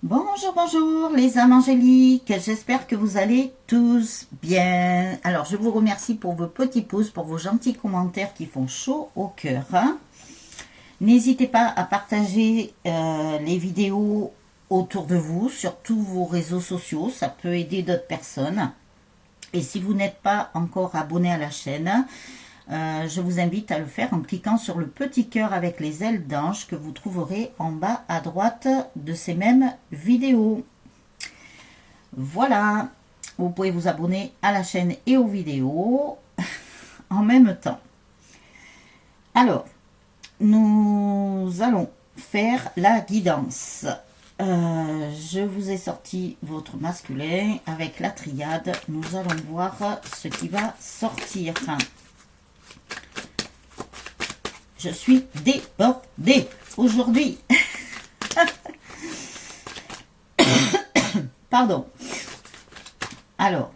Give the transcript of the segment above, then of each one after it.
Bonjour, bonjour les âmes angéliques, j'espère que vous allez tous bien. Alors je vous remercie pour vos petits pouces, pour vos gentils commentaires qui font chaud au cœur. N'hésitez pas à partager les vidéos autour de vous, sur tous vos réseaux sociaux, ça peut aider d'autres personnes. Et si vous n'êtes pas encore abonné à la chaîne, je vous invite à le faire en cliquant sur le petit cœur avec les ailes d'ange que vous trouverez en bas à droite de ces mêmes vidéos. Voilà, vous pouvez vous abonner à la chaîne et aux vidéos en même temps. Alors, nous allons faire la guidance. Je vous ai sorti votre masculin avec la triade. Nous allons voir ce qui va sortir. Je suis débordée aujourd'hui. Pardon. Alors.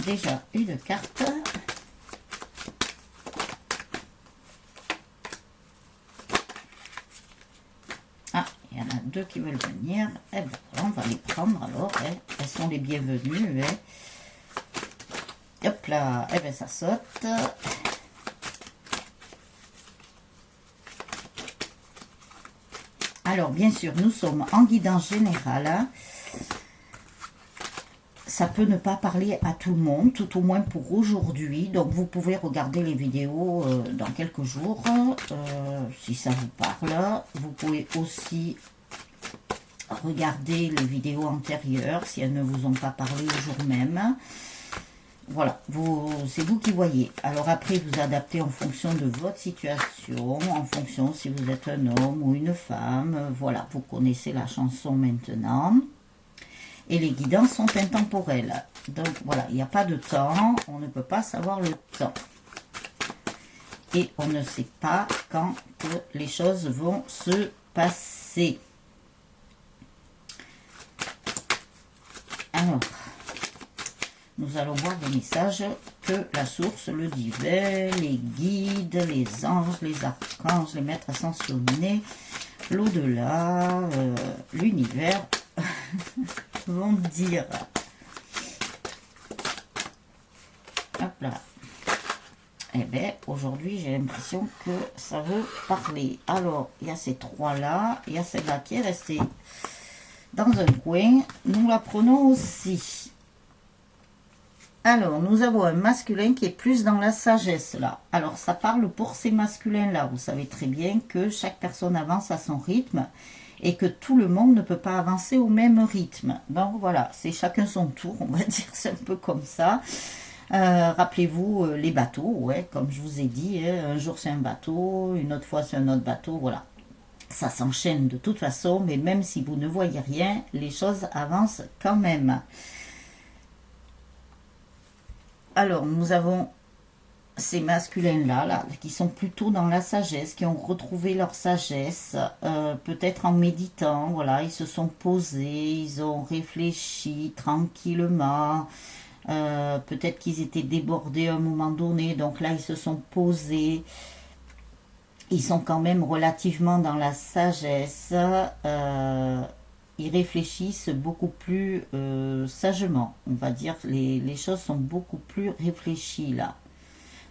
Déjà une carte. Ah, il y en a deux qui veulent venir. Eh ben, on va les prendre alors. Elles sont les bienvenues. Hop là, eh bien ça saute. Alors bien sûr, nous sommes en guidance générale. Ça peut ne pas parler à tout le monde, tout au moins pour aujourd'hui. Donc vous pouvez regarder les vidéos dans quelques jours, si ça vous parle. Vous pouvez aussi regarder les vidéos antérieures, si elles ne vous ont pas parlé le jour même. Voilà, c'est vous qui voyez. Alors après, vous adaptez en fonction de votre situation, en fonction si vous êtes un homme ou une femme. Voilà, vous connaissez la chanson maintenant. Et les guidances sont intemporelles. Donc voilà, il n'y a pas de temps, on ne peut pas savoir le temps. Et on ne sait pas quand les choses vont se passer. Alors, nous allons voir des messages que la source, le divin, les guides, les anges, les archanges, les maîtres ascensionnés, l'au-delà, l'univers vont dire. Hop là. Eh bien, aujourd'hui, j'ai l'impression que ça veut parler. Alors, il y a ces trois-là. Il y a celle-là qui est restée dans un coin. Nous la prenons aussi. Alors, nous avons un masculin qui est plus dans la sagesse, là. Alors, ça parle pour ces masculins-là. Vous savez très bien que chaque personne avance à son rythme et que tout le monde ne peut pas avancer au même rythme. Donc, voilà, c'est chacun son tour, on va dire, c'est un peu comme ça. Rappelez-vous les bateaux, ouais, comme je vous ai dit, un jour c'est un bateau, une autre fois c'est un autre bateau, voilà. Ça s'enchaîne de toute façon, mais même si vous ne voyez rien, les choses avancent quand même. Alors, nous avons ces masculins-là, là, qui sont plutôt dans la sagesse, qui ont retrouvé leur sagesse, peut-être en méditant, voilà, ils se sont posés, ils ont réfléchi tranquillement, peut-être qu'ils étaient débordés à un moment donné, donc là ils se sont posés, ils sont quand même relativement dans la sagesse, ils réfléchissent beaucoup plus sagement, on va dire, les choses sont beaucoup plus réfléchies là.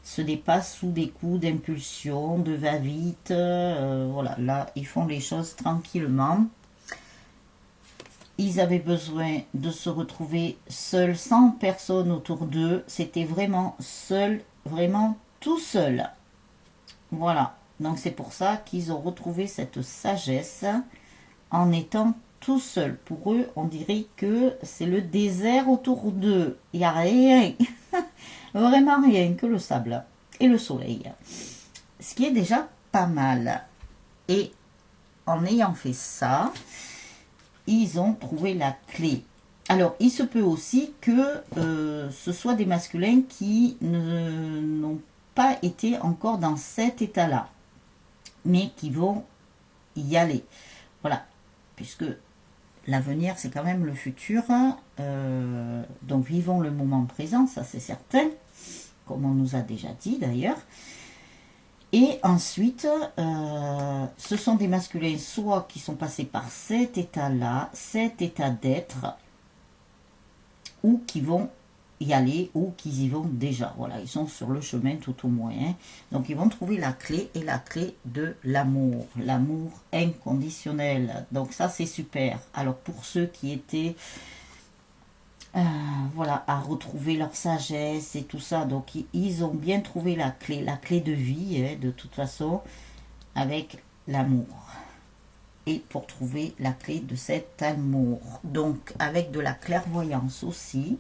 Se dépassent sous des coups d'impulsion, de va-vite, voilà, là ils font les choses tranquillement. Ils avaient besoin de se retrouver seuls, sans personne autour d'eux. C'était vraiment seul, vraiment tout seul. Voilà. Donc c'est pour ça qu'ils ont retrouvé cette sagesse en étant tout seuls. Pour eux, on dirait que c'est le désert autour d'eux. Il n'y a rien. Vraiment rien que le sable et le soleil. Ce qui est déjà pas mal. Et en ayant fait ça, ils ont trouvé la clé. Alors, il se peut aussi que ce soit des masculins qui n'ont pas été encore dans cet état-là, mais qui vont y aller. Voilà, puisque l'avenir, c'est quand même le futur. Donc vivons le moment présent, ça c'est certain, comme on nous a déjà dit d'ailleurs. Et ensuite, ce sont des masculins soit qui sont passés par cet état-là, cet état d'être, ou qui vont y aller, ou qui y vont déjà. Voilà, ils sont sur le chemin tout au moins. Hein. Donc ils vont trouver la clé, et la clé de l'amour inconditionnel. Donc ça c'est super. Alors pour ceux qui étaient voilà, à retrouver leur sagesse et tout ça, donc ils ont bien trouvé la clé de vie, hein, de toute façon, avec l'amour. Et pour trouver la clé de cet amour, donc avec de la clairvoyance aussi.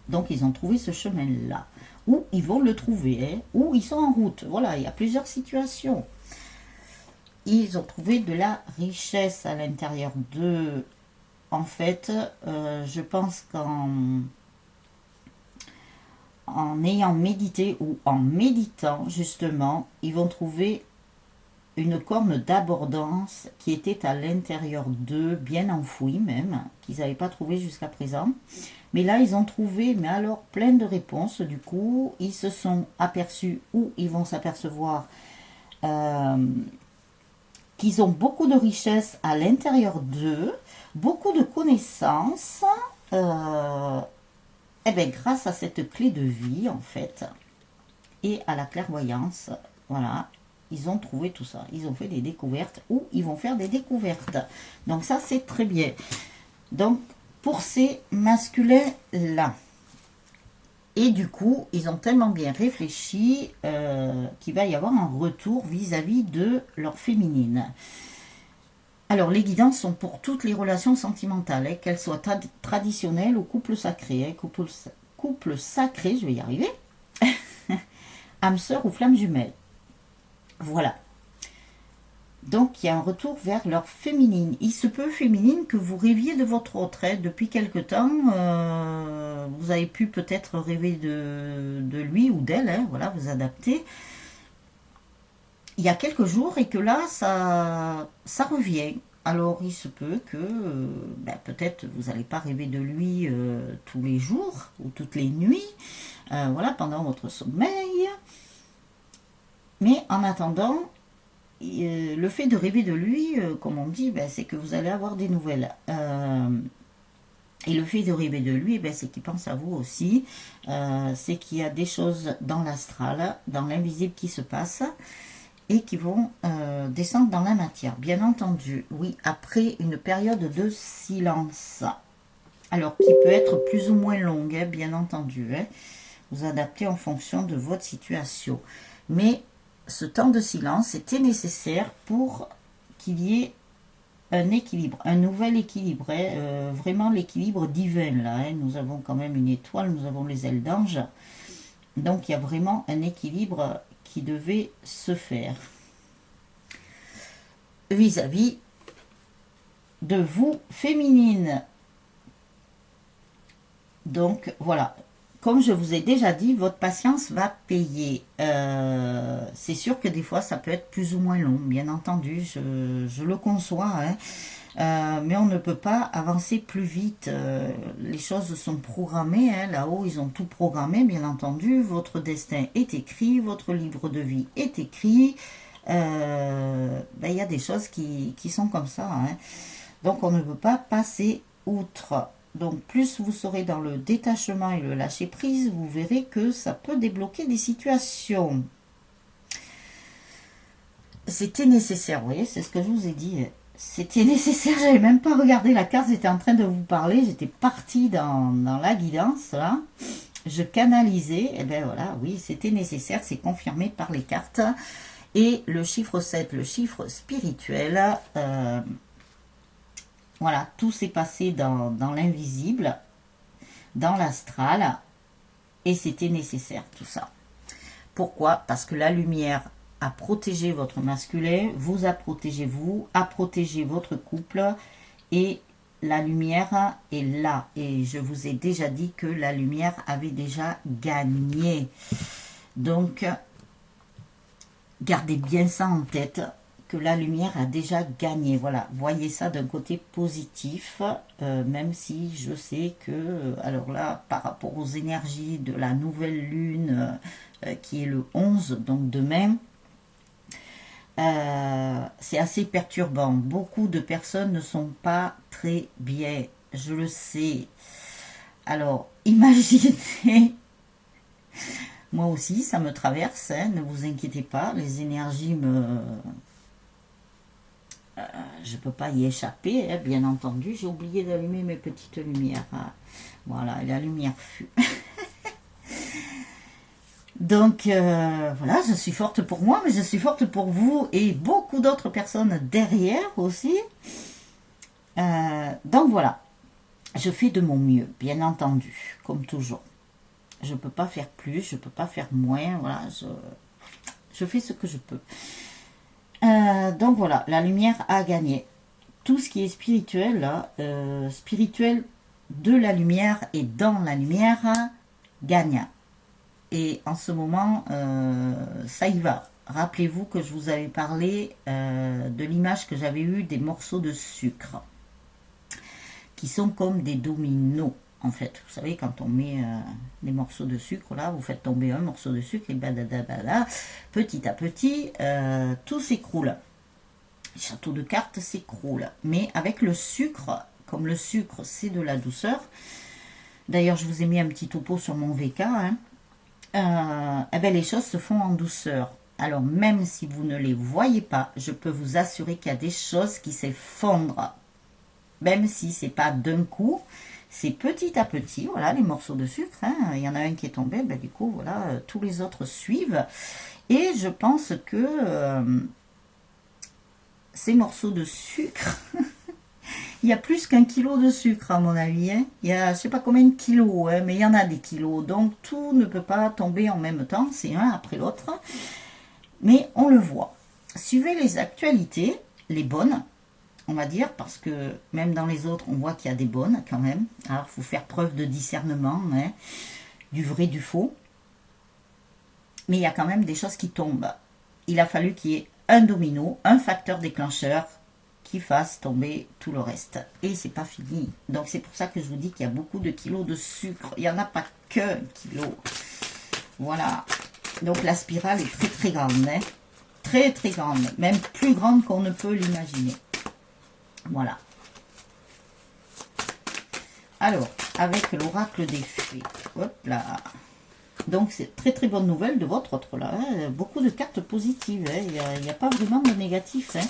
Donc ils ont trouvé ce chemin-là, ou ils vont le trouver, hein, ou ils sont en route. Voilà, il y a plusieurs situations. Ils ont trouvé de la richesse à l'intérieur d'eux. En fait, je pense en ayant médité ou en méditant, justement, ils vont trouver une corne d'abondance qui était à l'intérieur d'eux, bien enfouie même, qu'ils n'avaient pas trouvé jusqu'à présent. Mais là, ils ont trouvé, mais alors, plein de réponses. Du coup, ils se sont aperçus, ou ils vont s'apercevoir, qu'ils ont beaucoup de richesses à l'intérieur d'eux, beaucoup de connaissances, et bien, grâce à cette clé de vie, en fait, et à la clairvoyance, voilà, ils ont trouvé tout ça. Ils ont fait des découvertes, ou ils vont faire des découvertes. Donc ça, c'est très bien. Donc, pour ces masculins-là, et du coup, ils ont tellement bien réfléchi qu'il va y avoir un retour vis-à-vis de leur féminine. Alors, les guidances sont pour toutes les relations sentimentales, hein, qu'elles soient traditionnelles ou couple sacré. Hein, couple sacré, je vais y arriver. Âme sœur ou flamme jumelle. Voilà. Donc, il y a un retour vers leur féminine. Il se peut, féminine, que vous rêviez de votre autre. Hein. Depuis quelque temps, vous avez pu peut-être rêver de lui ou d'elle. Hein. Voilà, vous adaptez. Il y a quelques jours et que là, ça revient. Alors, il se peut que peut-être vous n'allez pas rêver de lui tous les jours ou toutes les nuits. Voilà, pendant votre sommeil. Mais en attendant, le fait de rêver de lui, comme on dit, c'est que vous allez avoir des nouvelles. Et le fait de rêver de lui, c'est qu'il pense à vous aussi. C'est qu'il y a des choses dans l'astral, dans l'invisible qui se passent et qui vont descendre dans la matière. Bien entendu, oui, après une période de silence. Alors, qui peut être plus ou moins longue, hein, bien entendu. Hein. Vous adaptez en fonction de votre situation. Mais ce temps de silence était nécessaire pour qu'il y ait un équilibre, un nouvel équilibre, hein, vraiment l'équilibre divin là. Hein. Nous avons quand même une étoile, nous avons les ailes d'ange. Donc il y a vraiment un équilibre qui devait se faire vis-à-vis de vous, féminine. Donc voilà. Comme je vous ai déjà dit, votre patience va payer. C'est sûr que des fois, ça peut être plus ou moins long, bien entendu, je le conçois. Hein. Mais on ne peut pas avancer plus vite. Les choses sont programmées. Hein. Là-haut, ils ont tout programmé, bien entendu. Votre destin est écrit, votre livre de vie est écrit. Il y a des choses qui sont comme ça. Hein. Donc, on ne peut pas passer outre. Donc, plus vous serez dans le détachement et le lâcher-prise, vous verrez que ça peut débloquer des situations. C'était nécessaire, vous voyez, c'est ce que je vous ai dit. C'était nécessaire, j'avais même pas regardé la carte, j'étais en train de vous parler, j'étais partie dans la guidance, là. Je canalisais, et bien voilà, oui, c'était nécessaire, c'est confirmé par les cartes. Et le chiffre 7, le chiffre spirituel... voilà, tout s'est passé dans l'invisible, dans l'astral, et c'était nécessaire tout ça. Pourquoi? Parce que la lumière a protégé votre masculin, vous a protégé vous, a protégé votre couple, et la lumière est là. Et je vous ai déjà dit que la lumière avait déjà gagné. Donc, gardez bien ça en tête, que la lumière a déjà gagné. Voilà, voyez ça d'un côté positif, même si je sais que, alors là, par rapport aux énergies de la nouvelle lune, qui est le 11, donc demain, c'est assez perturbant. Beaucoup de personnes ne sont pas très bien, je le sais. Alors, imaginez, moi aussi, ça me traverse, hein, ne vous inquiétez pas, les énergies me... je ne peux pas y échapper, hein, bien entendu. J'ai oublié d'allumer mes petites lumières. Voilà, la lumière fut. Donc, voilà, je suis forte pour moi, mais je suis forte pour vous et beaucoup d'autres personnes derrière aussi. Donc, voilà, je fais de mon mieux, bien entendu, comme toujours. Je ne peux pas faire plus, je ne peux pas faire moins, voilà, je fais ce que je peux. Donc voilà, la lumière a gagné. Tout ce qui est spirituel, là, spirituel de la lumière et dans la lumière, gagne. Et en ce moment, ça y va. Rappelez-vous que je vous avais parlé de l'image que j'avais eue des morceaux de sucre, qui sont comme des dominos. En fait, vous savez, quand on met des morceaux de sucre, là, vous faites tomber un morceau de sucre et badadabada, petit à petit, tout s'écroule. Les châteaux de cartes s'écroulent. Mais avec le sucre, comme le sucre, c'est de la douceur. D'ailleurs, je vous ai mis un petit topo sur mon VK. Hein, eh ben, les choses se font en douceur. Alors, même si vous ne les voyez pas, je peux vous assurer qu'il y a des choses qui s'effondrent. Même si c'est pas d'un coup, c'est petit à petit, voilà, les morceaux de sucre, hein, il y en a un qui est tombé, ben du coup, voilà, tous les autres suivent. Et je pense que ces morceaux de sucre, il y a plus qu'un kilo de sucre à mon avis, hein. Il y a, je sais pas combien de kilos, hein, mais il y en a des kilos, donc tout ne peut pas tomber en même temps, c'est un après l'autre, mais on le voit. Suivez les actualités, les bonnes, on va dire, parce que même dans les autres, on voit qu'il y a des bonnes quand même. Alors, il faut faire preuve de discernement, hein, du vrai, du faux. Mais il y a quand même des choses qui tombent. Il a fallu qu'il y ait un domino, un facteur déclencheur qui fasse tomber tout le reste. Et c'est pas fini. Donc, c'est pour ça que je vous dis qu'il y a beaucoup de kilos de sucre. Il n'y en a pas qu'un kilo. Voilà. Donc, la spirale est très, très grande, hein. Très, très grande. Même plus grande qu'on ne peut l'imaginer. Voilà. Alors, avec l'oracle des fées. Hop là. Donc, c'est très très bonne nouvelle de votre autre là. Hein. Beaucoup de cartes positives. Hein. Il n'y a pas vraiment de négatif. Hein.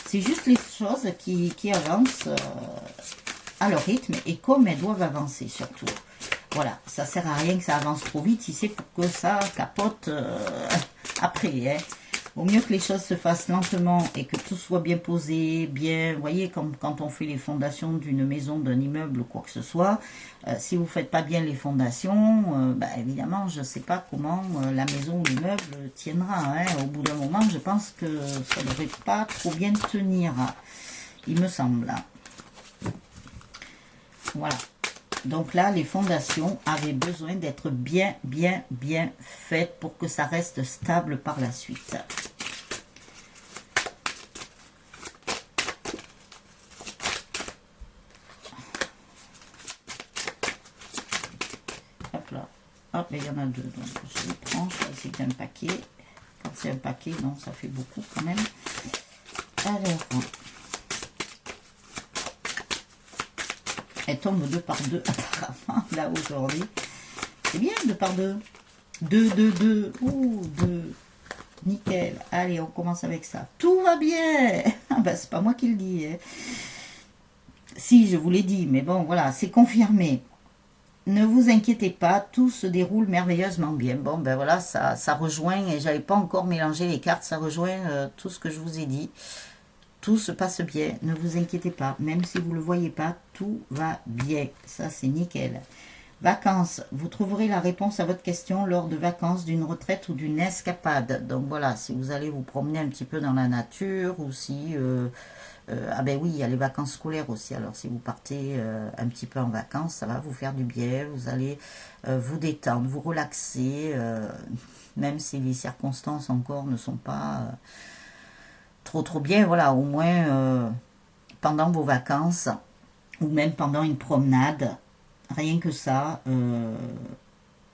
C'est juste les choses qui avancent à leur rythme et comme elles doivent avancer surtout. Voilà, ça sert à rien que ça avance trop vite si c'est pour que ça capote après. Hein. Au mieux que les choses se fassent lentement et que tout soit bien posé, bien, vous voyez, comme quand on fait les fondations d'une maison, d'un immeuble, quoi que ce soit, si vous ne faites pas bien les fondations, bah, évidemment, je ne sais pas comment la maison ou l'immeuble tiendra. Hein. Au bout d'un moment, je pense que ça ne devrait pas trop bien tenir, il me semble. Voilà. Donc là, les fondations avaient besoin d'être bien faites pour que ça reste stable par la suite. Hop là. Hop, il y en a deux. Donc je les prends, je vais essayer d'un paquet. Quand c'est un paquet, non, ça fait beaucoup quand même. Alors, elle tombe deux par deux, apparemment, là, aujourd'hui. C'est bien, deux par deux. Deux. Ouh, deux. Nickel. Allez, on commence avec ça. Tout va bien. Ah ben, c'est pas moi qui le dis. Hein. Si, je vous l'ai dit, mais bon, voilà, c'est confirmé. Ne vous inquiétez pas, tout se déroule merveilleusement bien. Bon, ben voilà, ça rejoint, et j'avais pas encore mélangé les cartes, ça rejoint tout ce que je vous ai dit. Tout se passe bien, ne vous inquiétez pas. Même si vous ne le voyez pas, tout va bien. Ça, c'est nickel. Vacances, vous trouverez la réponse à votre question lors de vacances, d'une retraite ou d'une escapade. Donc voilà, si vous allez vous promener un petit peu dans la nature ou si... ah ben oui, il y a les vacances scolaires aussi. Alors si vous partez un petit peu en vacances, ça va vous faire du bien. Vous allez vous détendre, vous relaxer, même si les circonstances encore ne sont pas trop bien, voilà, au moins pendant vos vacances ou même pendant une promenade, rien que ça,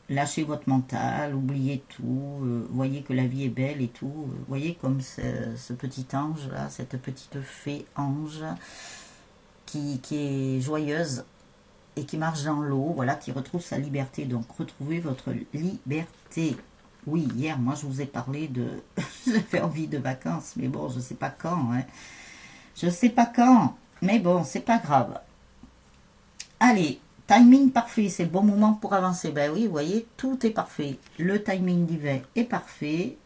lâchez votre mental, oubliez tout, voyez que la vie est belle et tout, voyez comme ce petit ange là, cette petite fée ange qui est joyeuse et qui marche dans l'eau, voilà, qui retrouve sa liberté. Donc retrouvez votre liberté. Oui, hier, moi je vous ai parlé de... J'avais envie de vacances, mais bon, je sais pas quand. Hein. Je sais pas quand, mais bon, c'est pas grave. Allez, timing parfait, c'est le bon moment pour avancer. Ben oui, vous voyez, tout est parfait. Le timing divin est parfait.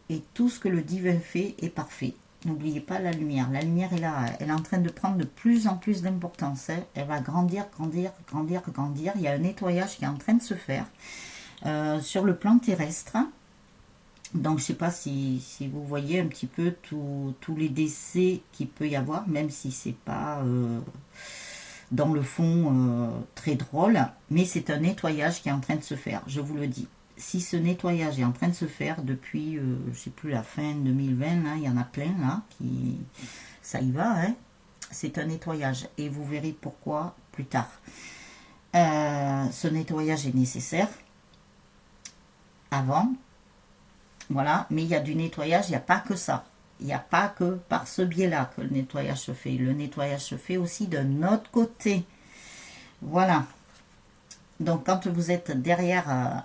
Et tout ce que le divin fait est parfait. N'oubliez pas la lumière. La lumière est là. Elle est en train de prendre de plus en plus d'importance. Hein. Elle va grandir, grandir, grandir, grandir. Il y a un nettoyage qui est en train de se faire sur le plan terrestre. Donc, je ne sais pas si vous voyez un petit peu tous les décès qu'il peut y avoir, même si ce n'est pas dans le fond très drôle. Mais c'est un nettoyage qui est en train de se faire, je vous le dis. Si ce nettoyage est en train de se faire depuis, je ne sais plus, la fin 2020, là, il y en a plein, là, qui... Ça y va, hein. C'est un nettoyage. Et vous verrez pourquoi plus tard. Ce nettoyage est nécessaire avant. Voilà. Mais il y a du nettoyage, il n'y a pas que ça. Il n'y a pas que par ce biais-là que le nettoyage se fait. Le nettoyage se fait aussi de notre côté. Voilà. Donc, quand vous êtes derrière...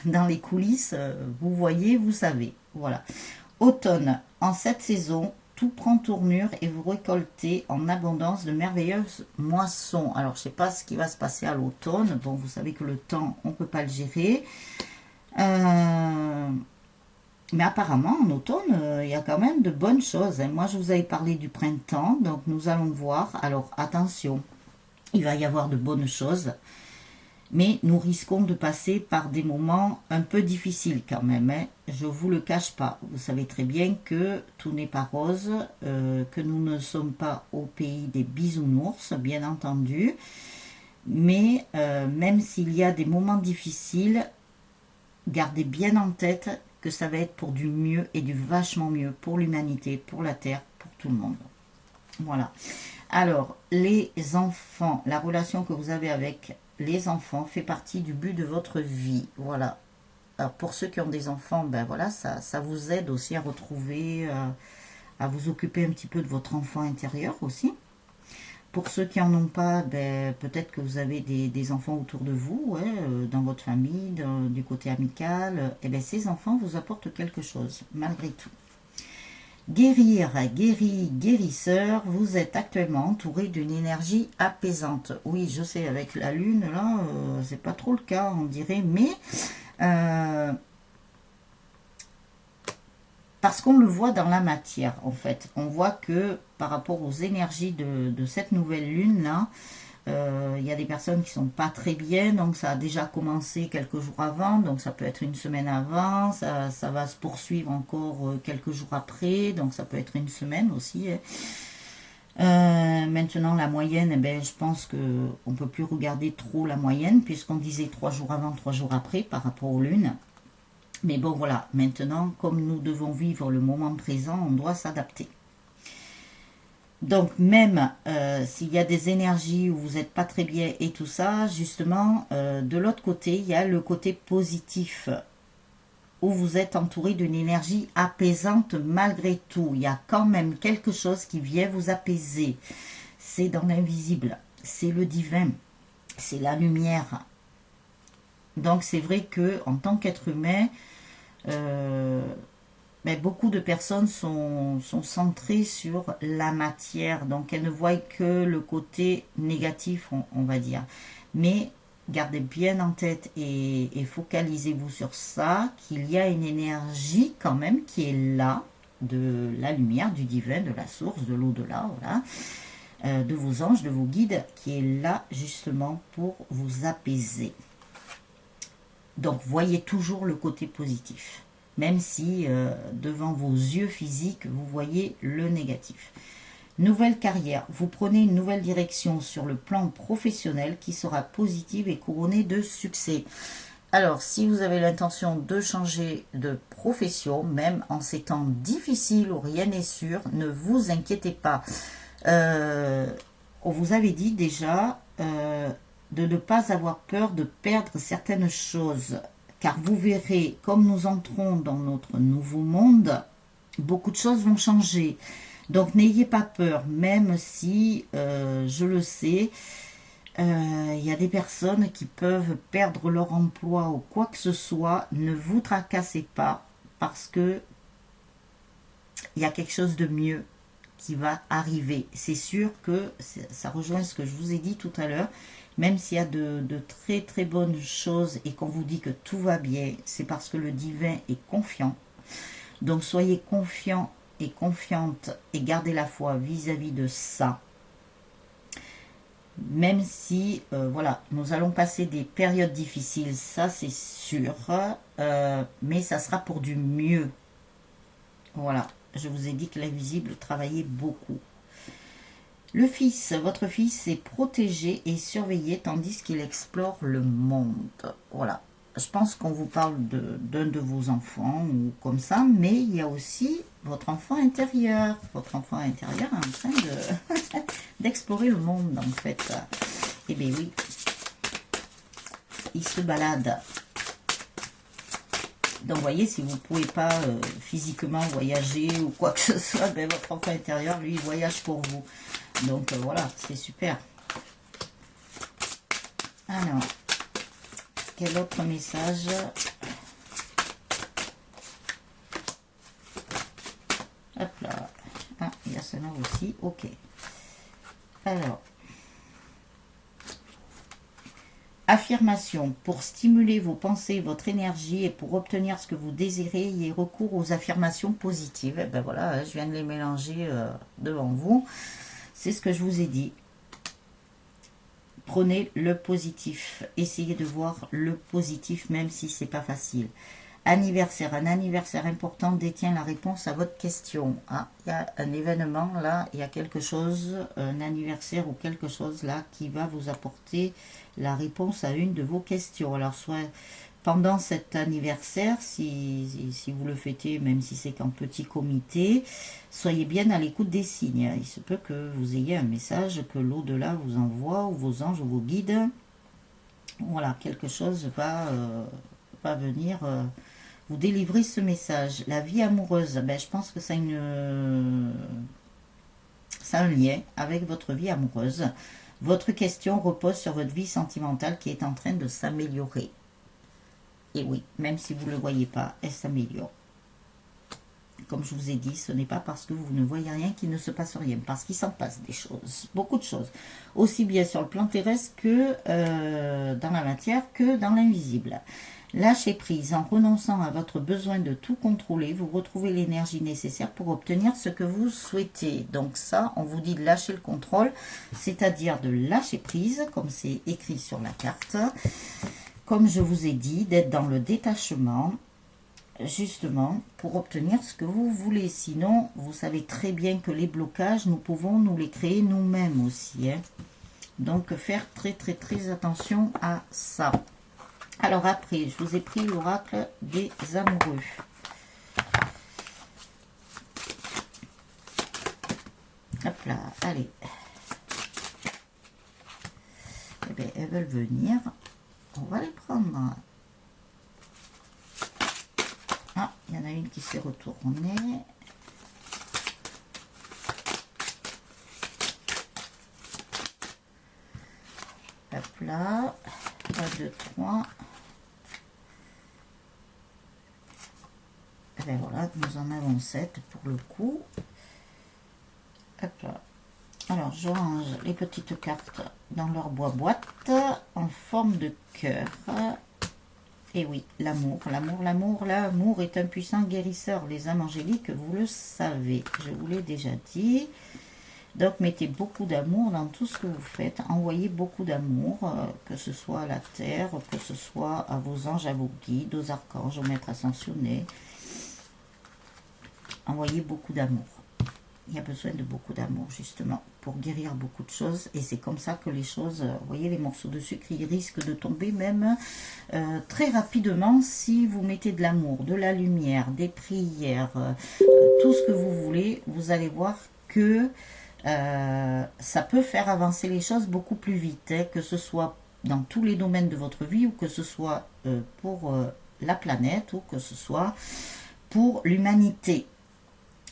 dans les coulisses, vous voyez, vous savez. Voilà. Automne, en cette saison, tout prend tournure et vous récoltez en abondance de merveilleuses moissons. Alors, je ne sais pas ce qui va se passer à l'automne. Bon, vous savez que le temps, on ne peut pas le gérer. Mais apparemment, en automne, il y a quand même de bonnes choses. Hein. Moi, je vous avais parlé du printemps, donc nous allons voir. Alors, attention, il va y avoir de bonnes choses. Mais nous risquons de passer par des moments un peu difficiles quand même. Hein. Je ne vous le cache pas. Vous savez très bien que tout n'est pas rose, que nous ne sommes pas au pays des bisounours, bien entendu. Mais même s'il y a des moments difficiles, gardez bien en tête que ça va être pour du mieux et du vachement mieux pour l'humanité, pour la Terre, pour tout le monde. Voilà. Alors, les enfants, la relation que vous avez avec les enfants fait partie du but de votre vie. Voilà. Alors, pour ceux qui ont des enfants, ben voilà, ça vous aide aussi à retrouver, à vous occuper un petit peu de votre enfant intérieur aussi. Pour ceux qui n'en ont pas, ben, peut-être que vous avez des enfants autour de vous, ouais, dans votre famille, du côté amical. Et bien, ces enfants vous apportent quelque chose, malgré tout. Guérir, guéri, guérisseur, vous êtes actuellement entouré d'une énergie apaisante. Oui, je sais, avec la lune, là, c'est pas trop le cas, on dirait, mais parce qu'on le voit dans la matière, en fait. On voit que par rapport aux énergies de cette nouvelle lune-là, il y a des personnes qui sont pas très bien, donc ça a déjà commencé quelques jours avant, donc ça peut être une semaine avant, ça va se poursuivre encore quelques jours après, donc ça peut être une semaine aussi. Maintenant la moyenne, eh ben, je pense qu'on ne peut plus regarder trop la moyenne, puisqu'on disait 3 jours avant, 3 jours après par rapport aux lunes. Mais bon voilà, maintenant comme nous devons vivre le moment présent, on doit s'adapter. Donc même s'il y a des énergies où vous n'êtes pas très bien et tout ça, justement, de l'autre côté, il y a le côté positif, où vous êtes entouré d'une énergie apaisante malgré tout. Il y a quand même quelque chose qui vient vous apaiser. C'est dans l'invisible, c'est le divin, c'est la lumière. Donc c'est vrai que en tant qu'être humain, mais beaucoup de personnes sont centrées sur la matière, donc elles ne voient que le côté négatif, on va dire. Mais gardez bien en tête et focalisez-vous sur ça, qu'il y a une énergie quand même qui est là, de la lumière, du divin, de la source, de l'au-delà, voilà, de vos anges, de vos guides, qui est là justement pour vous apaiser. Donc voyez toujours le côté positif. Même si devant vos yeux physiques, vous voyez le négatif. Nouvelle carrière, vous prenez une nouvelle direction sur le plan professionnel qui sera positive et couronnée de succès. Alors, si vous avez l'intention de changer de profession, même en ces temps difficiles où rien n'est sûr, ne vous inquiétez pas. On vous avait dit déjà de ne pas avoir peur de perdre certaines choses, car vous verrez, comme nous entrons dans notre nouveau monde, beaucoup de choses vont changer. Donc n'ayez pas peur, même si, je le sais, il y a des personnes qui peuvent perdre leur emploi ou quoi que ce soit. Ne vous tracassez pas, parce que il y a quelque chose de mieux qui va arriver. C'est sûr que ça rejoint ce que je vous ai dit tout à l'heure. Même s'il y a de très très bonnes choses et qu'on vous dit que tout va bien, c'est parce que le divin est confiant. Donc soyez confiants et confiante et gardez la foi vis-à-vis de ça. Même si, voilà, nous allons passer des périodes difficiles, ça c'est sûr, mais ça sera pour du mieux. Voilà, je vous ai dit que l'invisible travaillait beaucoup. Le fils, votre fils est protégé et surveillé tandis qu'il explore le monde. Voilà. Je pense qu'on vous parle d'un de vos enfants ou comme ça, mais il y a aussi votre enfant intérieur. Votre enfant intérieur est en train d'explorer le monde, en fait. Eh bien oui, il se balade. Donc, vous voyez, si vous ne pouvez pas physiquement voyager ou quoi que ce soit, ben, votre enfant intérieur, lui, il voyage pour vous. Donc, voilà, c'est super. Alors, quel autre message? Hop là. Ah, il y a cela aussi. Ok. Alors, affirmation. Pour stimuler vos pensées, votre énergie et pour obtenir ce que vous désirez, ayez recours aux affirmations positives. Et ben voilà, je viens de les mélanger devant vous. C'est ce que je vous ai dit. Prenez le positif. Essayez de voir le positif, même si c'est pas facile. Anniversaire. Un anniversaire important détient la réponse à votre question. Ah, il y a un événement là, il y a quelque chose, un anniversaire ou quelque chose là qui va vous apporter la réponse à une de vos questions. Alors, soit pendant cet anniversaire, si vous le fêtez, même si c'est qu'en petit comité, soyez bien à l'écoute des signes. Il se peut que vous ayez un message que l'au-delà vous envoie, ou vos anges ou vos guides. Voilà, quelque chose va venir vous délivrer ce message. La vie amoureuse, ben, je pense que ça a un lien avec votre vie amoureuse. Votre question repose sur votre vie sentimentale qui est en train de s'améliorer. Et oui, même si vous ne le voyez pas, elle s'améliore. Comme je vous ai dit, ce n'est pas parce que vous ne voyez rien qu'il ne se passe rien, parce qu'il s'en passe des choses, beaucoup de choses. Aussi bien sur le plan terrestre que dans la matière, que dans l'invisible. Lâchez prise. En renonçant à votre besoin de tout contrôler, vous retrouvez l'énergie nécessaire pour obtenir ce que vous souhaitez. Donc ça, on vous dit de lâcher le contrôle, c'est-à-dire de lâcher prise, comme c'est écrit sur la carte. Comme je vous ai dit, d'être dans le détachement, justement, pour obtenir ce que vous voulez. Sinon, vous savez très bien que les blocages, nous pouvons nous les créer nous-mêmes aussi. Hein. Donc, faire très, très, très attention à ça. Alors après, je vous ai pris l'oracle des amoureux. Hop là, allez. Eh bien, elles veulent venir. On va les prendre. Ah, il y en a une qui s'est retournée. Hop là. 1, 2, 3. Et bien voilà, nous en avons 7 pour le coup. Hop là. Alors, je range les petites cartes dans leur boîte en forme de cœur. Et oui, l'amour, l'amour, l'amour, l'amour est un puissant guérisseur. Les âmes angéliques, vous le savez, je vous l'ai déjà dit. Donc, mettez beaucoup d'amour dans tout ce que vous faites. Envoyez beaucoup d'amour, que ce soit à la terre, que ce soit à vos anges, à vos guides, aux archanges, aux maîtres ascensionnés. Envoyez beaucoup d'amour. il y a besoin de beaucoup d'amour, justement, pour guérir beaucoup de choses. Et c'est comme ça que les choses, vous voyez, les morceaux de sucre, ils risquent de tomber même très rapidement si vous mettez de l'amour, de la lumière, des prières, tout ce que vous voulez. Vous allez voir que ça peut faire avancer les choses beaucoup plus vite, hein, que ce soit dans tous les domaines de votre vie ou que ce soit pour la planète ou que ce soit pour l'humanité.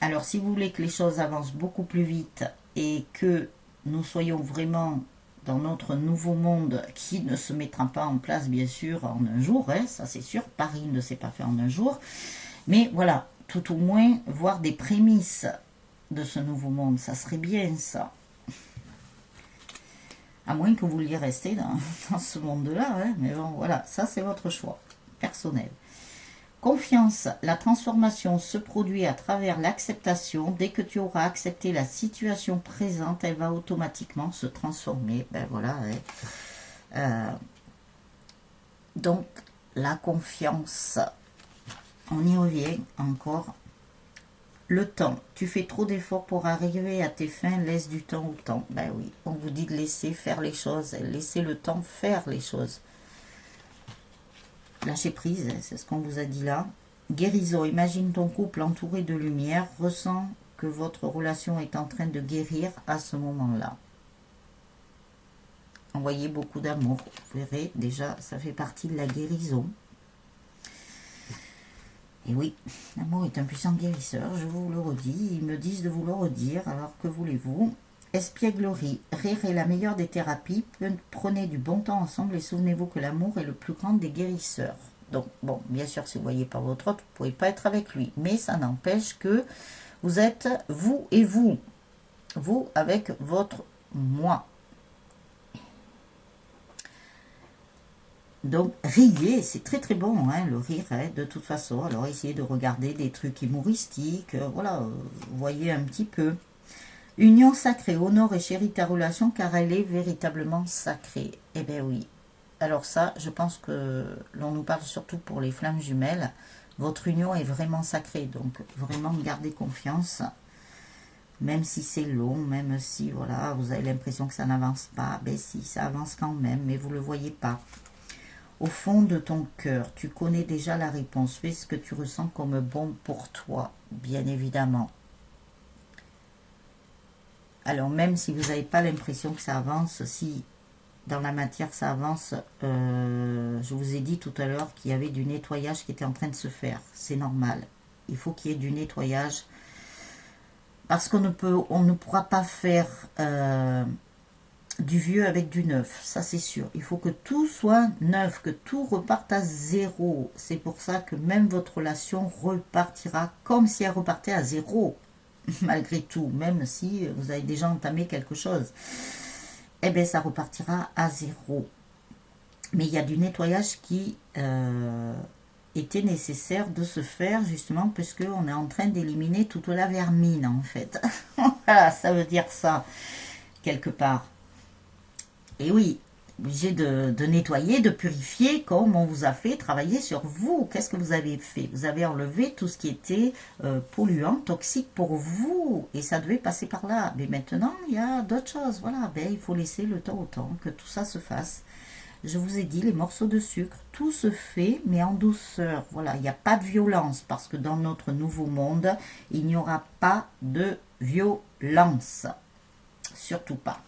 Alors, si vous voulez que les choses avancent beaucoup plus vite et que nous soyons vraiment dans notre nouveau monde qui ne se mettra pas en place, bien sûr, en un jour, hein, ça c'est sûr, Paris ne s'est pas fait en un jour, mais voilà, tout au moins voir des prémices de ce nouveau monde, ça serait bien ça. À moins que vous vouliez rester dans ce monde-là, hein, mais bon, voilà, ça c'est votre choix personnel. Confiance, la transformation se produit à travers l'acceptation. Dès que tu auras accepté la situation présente, elle va automatiquement se transformer. Ben voilà. Donc, la confiance, on y revient encore. Le temps, tu fais trop d'efforts pour arriver à tes fins, laisse du temps au temps. Ben oui, on vous dit de laisser faire les choses, laisser le temps faire les choses. Lâcher prise, c'est ce qu'on vous a dit là. Guérison, imagine ton couple entouré de lumière, ressens que votre relation est en train de guérir à ce moment-là. Envoyez beaucoup d'amour, vous verrez, déjà ça fait partie de la guérison. Et oui, l'amour est un puissant guérisseur, je vous le redis, ils me disent de vous le redire, alors que voulez-vous? Espièglerie, rire est la meilleure des thérapies, prenez du bon temps ensemble et souvenez-vous que l'amour est le plus grand des guérisseurs. Donc, bon, bien sûr, si vous ne voyez pas votre autre, vous ne pouvez pas être avec lui, mais ça n'empêche que vous êtes vous et vous, vous avec votre moi. Donc, riez, c'est très très bon, hein, le rire, hein, de toute façon. Alors, essayez de regarder des trucs humoristiques, voilà, vous voyez un petit peu. Union sacrée, honore et chéris ta relation car elle est véritablement sacrée. Eh bien oui. Alors ça, je pense que l'on nous parle surtout pour les flammes jumelles. Votre union est vraiment sacrée, donc vraiment gardez confiance. Même si c'est long, même si voilà, vous avez l'impression que ça n'avance pas, ben si, ça avance quand même, mais vous ne le voyez pas. Au fond de ton cœur, tu connais déjà la réponse. Fais ce que tu ressens comme bon pour toi, bien évidemment. Alors, même si vous n'avez pas l'impression que ça avance, si dans la matière ça avance, je vous ai dit tout à l'heure qu'il y avait du nettoyage qui était en train de se faire. C'est normal. Il faut qu'il y ait du nettoyage. Parce qu'on ne pourra pas faire du vieux avec du neuf. Ça, c'est sûr. Il faut que tout soit neuf, que tout reparte à zéro. C'est pour ça que même votre relation repartira comme si elle repartait à zéro. Malgré tout, même si vous avez déjà entamé quelque chose, eh bien ça repartira à zéro. Mais il y a du nettoyage qui était nécessaire de se faire justement parce qu'on est en train d'éliminer toute la vermine en fait. Voilà, ça veut dire ça quelque part. Et oui, obligé de nettoyer, de purifier, comme on vous a fait travailler sur vous. Qu'est-ce que vous avez fait? Vous avez enlevé tout ce qui était polluant, toxique pour vous, et ça devait passer par là. Mais maintenant, il y a d'autres choses. Voilà, ben, il faut laisser le temps au temps que tout ça se fasse. Je vous ai dit, les morceaux de sucre, tout se fait, mais en douceur. Voilà, il n'y a pas de violence, parce que dans notre nouveau monde, il n'y aura pas de violence. Surtout pas.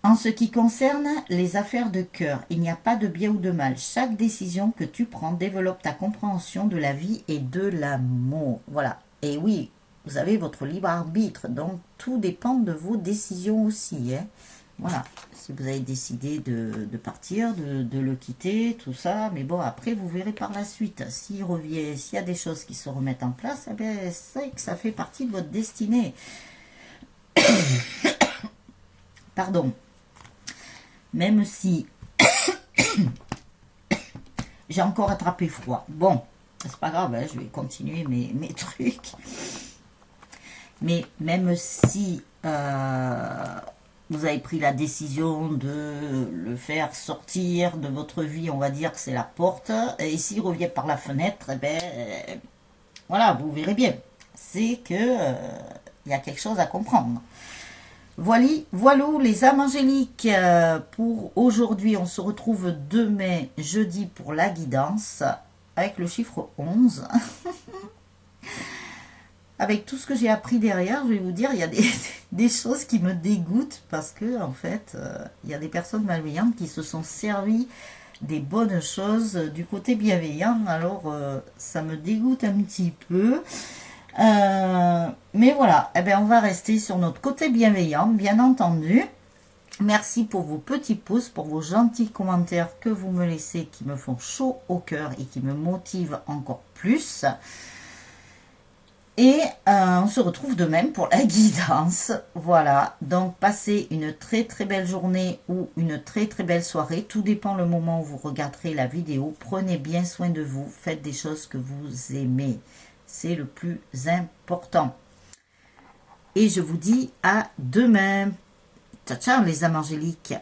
En ce qui concerne les affaires de cœur, il n'y a pas de bien ou de mal. Chaque décision que tu prends développe ta compréhension de la vie et de l'amour. Voilà. Et oui, vous avez votre libre arbitre, donc tout dépend de vos décisions aussi. Hein. Voilà. Si vous avez décidé de partir, de le quitter, tout ça, mais bon, après, vous verrez par la suite. S'il revient, s'il y a des choses qui se remettent en place, eh bien, c'est que ça fait partie de votre destinée. Pardon. Même si j'ai encore attrapé froid. Bon, c'est pas grave, hein, je vais continuer mes trucs. Mais même si vous avez pris la décision de le faire sortir de votre vie, on va dire que c'est la porte, et s'il revient par la fenêtre, eh ben, voilà, vous verrez bien. c'est que il y a quelque chose à comprendre. Voilà, voilà les âmes angéliques pour aujourd'hui. On se retrouve demain, jeudi, pour la guidance, avec le chiffre 11. Avec tout ce que j'ai appris derrière, je vais vous dire, il y a des choses qui me dégoûtent parce que, en fait, il y a des personnes malveillantes qui se sont servies des bonnes choses du côté bienveillant. Alors, ça me dégoûte un petit peu. Mais voilà, eh bien, on va rester sur notre côté bienveillant, bien entendu. Merci pour vos petits pouces, pour vos gentils commentaires que vous me laissez, qui me font chaud au cœur et qui me motivent encore plus. Et on se retrouve demain pour la guidance. Voilà, donc passez une très très belle journée ou une très très belle soirée. Tout dépend le moment où vous regarderez la vidéo. Prenez bien soin de vous, faites des choses que vous aimez. C'est le plus important. Et je vous dis à demain. Ciao ciao les âmes angéliques.